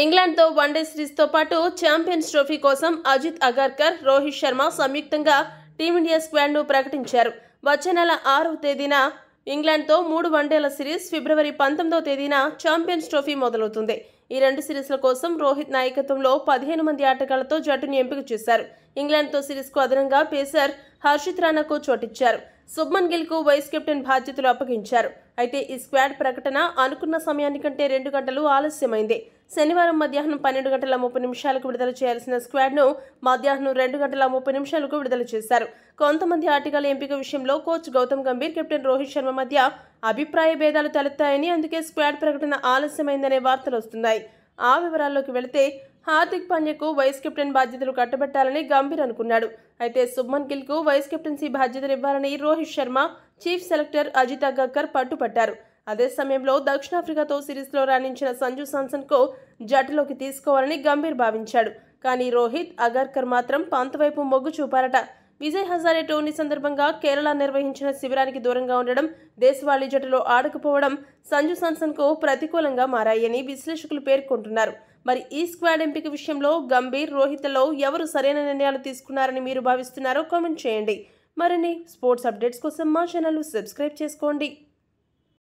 ఇంగ్లాండ్తో one day సిరీస్తో పాటు champions trophy కోసం అజిత్ అగర్కర్, రోహిత్ శర్మ సంయుక్తంగా టీమిండియా స్క్వాడ్ను ప్రకటించారు. వచ్చే నెల 6వ తేదీన ఇంగ్లాండ్తో 3 వన్డేల సిరీస్, ఫిబ్రవరి 19వ తేదీన ఛాంపియన్స్ ట్రోఫీ మొదలవుతుంది. ఈ 2 సిరీస్ల కోసం రోహిత్ నాయకత్వంలో 15 మంది ఆటగాళ్లతో జట్టును ఎంపిక చేశారు. ఇంగ్లాండ్తో సిరీస్కు అదనంగా పేసర్ హర్షిత్ రాణాకు చోటిచ్చారు. శుభ్మన్ గిల్కు వైస్ కెప్టెన్ బాధ్యతలు అప్పగించారు. అయితే ఈ స్క్వాడ్ ప్రకటన అనుకున్న సమయానికంటే 2 గంటలు ఆలస్యమైంది. శనివారం మధ్యాహ్నం 12:30 విడుదల చేయాల్సిన స్క్వాడ్ను మధ్యాహ్నం 2:30 విడుదల చేశారు. కొంతమంది ఆటగాళ్ల ఎంపిక విషయంలో కోచ్ గౌతమ్ గంభీర్, కెప్టెన్ రోహిత్ శర్మ మధ్య అభిప్రాయ భేదాలు తలెత్తాయని, అందుకే స్క్వాడ్ ప్రకటన ఆలస్యమైందనే వార్తలు వస్తున్నాయి. ఆ వివరాల్లోకి వెళితే హార్దిక్ పాండ్యాకు వైస్ కెప్టెన్ బాధ్యతలు కట్టబెట్టాలని గంభీర్ అనుకున్నాడు. అయితే శుభ్మన్ గిల్కు వైస్ కెప్టెన్సీ బాధ్యతలు ఇవ్వాలని రోహిత్ శర్మ, చీఫ్ సెలెక్టర్ అజిత్ అగర్కర్ పట్టుపట్టారు. అదే సమయంలో దక్షిణాఫ్రికాతో సిరీస్లో రాణించిన సంజు శాంసన్కు జట్టులోకి తీసుకోవాలని గంభీర్ భావించాడు. కానీ రోహిత్, అగర్కర్ మాత్రం పంత్ వైపు మొగ్గు చూపారట. విజయ్ హజారే టోర్నీ సందర్భంగా కేరళ నిర్వహించిన శిబిరానికి దూరంగా ఉండడం, దేశవాళీ జట్టులో ఆడకపోవడం సంజు శాంసన్కు ప్రతికూలంగా మారాయని విశ్లేషకులు పేర్కొంటున్నారు. మరి ఈ స్క్వాడ్ ఎంపిక విషయంలో గంభీర్, రోహిత్లలో ఎవరు సరైన నిర్ణయాలు తీసుకున్నారని మీరు భావిస్తున్నారో కామెంట్ చేయండి. మరిన్ని స్పోర్ట్స్ అప్డేట్స్ కోసం మా ఛానల్ సబ్స్క్రైబ్ చేసుకోండి.